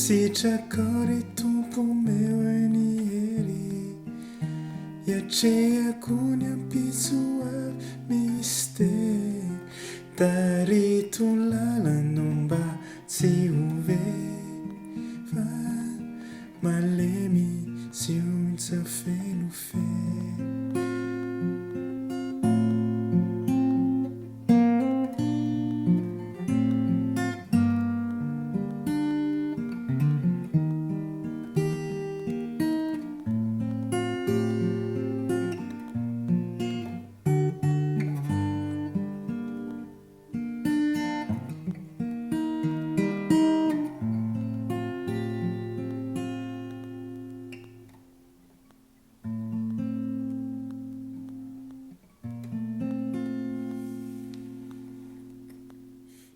Sitracori tumpo meu anieri Iacea cunia pisua miste Tarito lala nomba si uve Va malemi si unza felu fe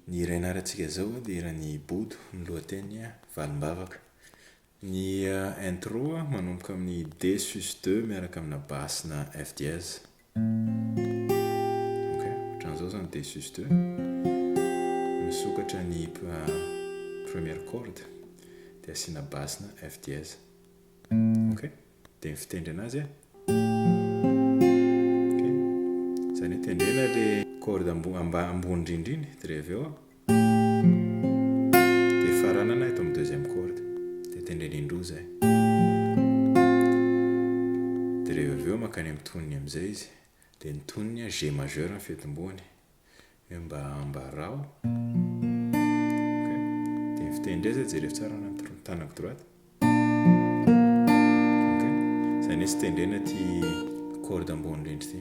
Ny iray anarantsika zao dia iran'ny Bodo, ny lohateny Valim-bavaka. Ny intro manomboka amin'ny D sus 2 miaraka amina basse na F dièse. Ok, ohatran'izao zany D sus 2. Misokatra ny première corde dia asiana basse na F dièse. Ok, dia mifitendry anazy ok, zany tendrena le corde ambony indrindra dia avy eo dia faranana eto amin'ny deuxième corde dia tendrena indroa zay dia rehefa avy eo makany amin'ny toniny amin'izay izy dia ny toniny G majeur ny fetimbony hoe mba rao ok dia mifitendry azy jereo tsara na tanako droite ok zany izy tendrena ty corde ambony indrindra ty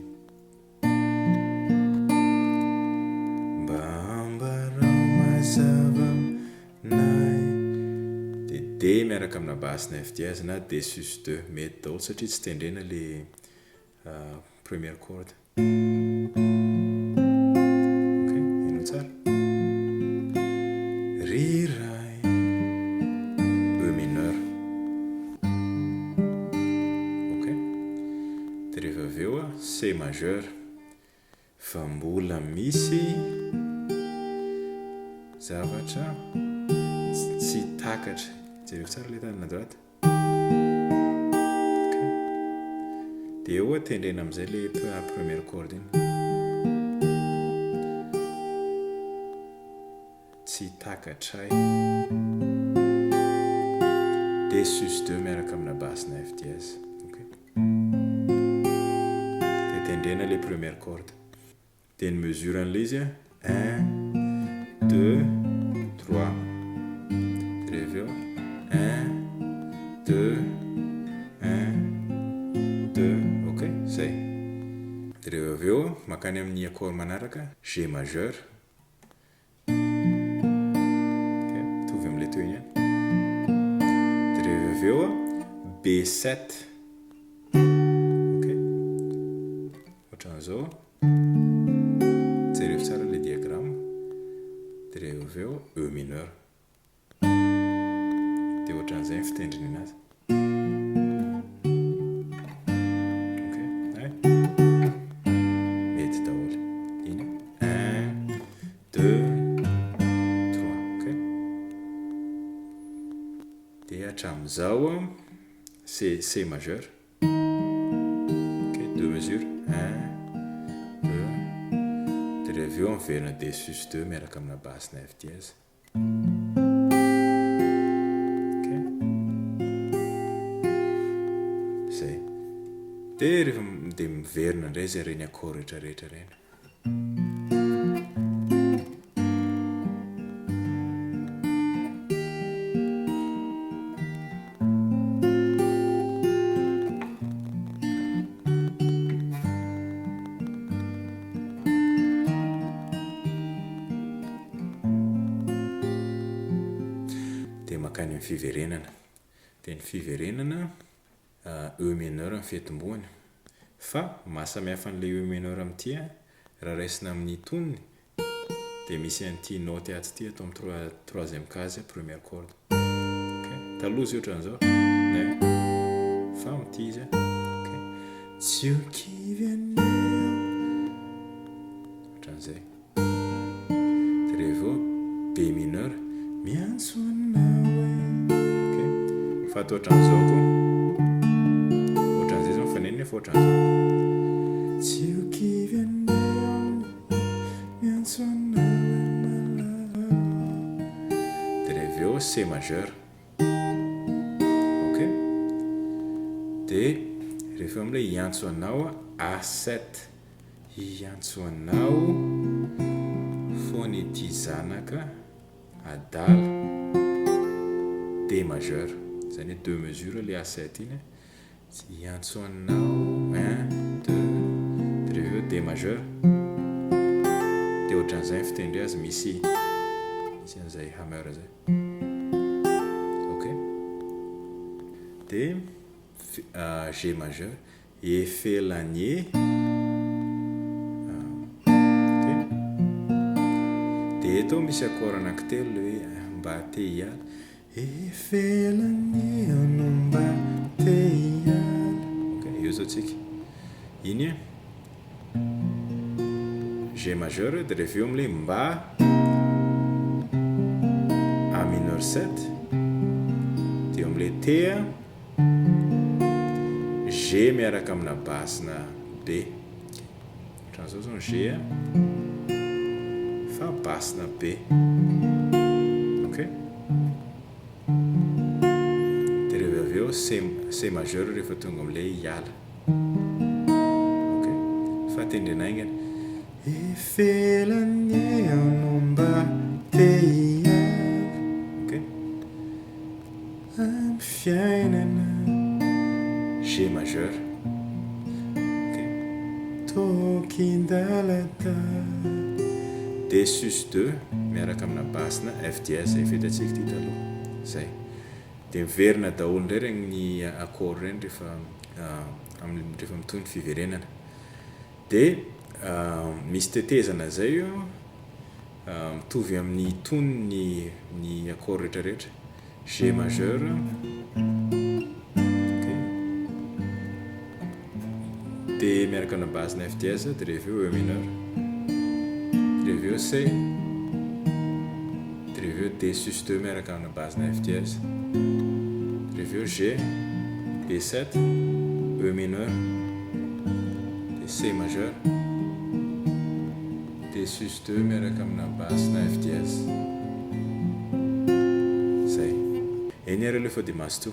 dia D miaraka amina basse na F dièse na D sus 2 mety daholo satria tsy tendrena le première corde ok ino tsara riray E mineur ok dia rehefa avy eo C majeur fa mbola misy zavatra tsy takatra jereo tsara le tanana droite ok dia eo tendrena amin'izay le première corde iny tsy takatray D sus 2 miaraka amina basse na F dièse ok dia tendrena le première corde dia ny mesure an'ilay izy 1 2 3 dia avy eo 1 2 1 2 ok zay dia rehefa avy eo makany amin'ny accord manaraka G majeur ok mitovy amin'ilay teo iny ihany dia rehefa avy eo B7 ok ohatran'izao jereo tsara le diagramme dia rehefa avy eo E mineur dia ohatran'izay fitendriny anazy ok mety daholo iny 1 2 3 ok dia hatramin'izao C majeur. Ok, 2 mesures. 1, 2. Dia avy eo miverina D sus 2 miaraka amina basse na F dièse. Ok. Zay. Dia rehefa dia miverina indray zay reny accord rehetrarehetra reny. Dia makany amin'ny fiverenana. Dia ny fiverenana E mineur amin'ny fiatomboany. Fa mahasamihafa an'ilay E mineur amin'ity raha raisina amin'ny tonony dia misy an'ity note aty ity atao amin'ny troisième case première corde. Ok, taloha izy ohatran'izao. Fa amin'ity izy. Ok, ohatran'izay. Dia rehefa B mineur miantso anao. Ok, fa atao ohatran'izao koa. Ohatran'izay zao mifanena nefa ohatran'izao. Dia rehefa eo C majeur. Ok, dia rehefa amin'ilay iantso anao A7 iantso anao foany zanaka adala D majeur. Zany hoe 2 mesures le A7 iny. Iantso anao 1, 2. Dia rehefa eo D majeur. Dia ohatran'izay fitendry azy misy an'izay hammer zay. Ok, dia G majeur efelanie. Ok, dia eto misy accord anankitelo hoe mba te hiala. Efelanie no mba te hiala. Ok, eo zao tsika. Iny G majeur. Dia rehefa eo amin'ilay mba A mineur 7. Dia eo amin'ilay T G miaraka amina basse na B. Ohatran'izao zao G fa basse na B. Ok, dia rehefa avy eo C majeur rehefa tonga amin'ilay hiala. Ok, fa tendrena aingana. Efelanie no mba te hiala. Ok, amin'ny fiainana. G majeur. Ok, tokindalata. D sus 2 miaraka amina basse na F dièse zay fetatsika ity taloha. Zay. Dia miverina daholo indray regny ny accord reny rehefa mitony fiverenana. Dia misy tetezana zay io mitovy amin'ny tony ny accord rehetrarehetra. G majeur. D miaraka amina basse na F dièse. Dia rehefa eo E mineur. Dia rehefa eo C. Dia rehefa eo D sus 2 miaraka amina basse na F dièse. Dia rehefa eo G B7 E mineur. Dia C majeur. D sus 2 miaraka amina basse na F dièse. Zay. Eny ary aloha fa dia maso to.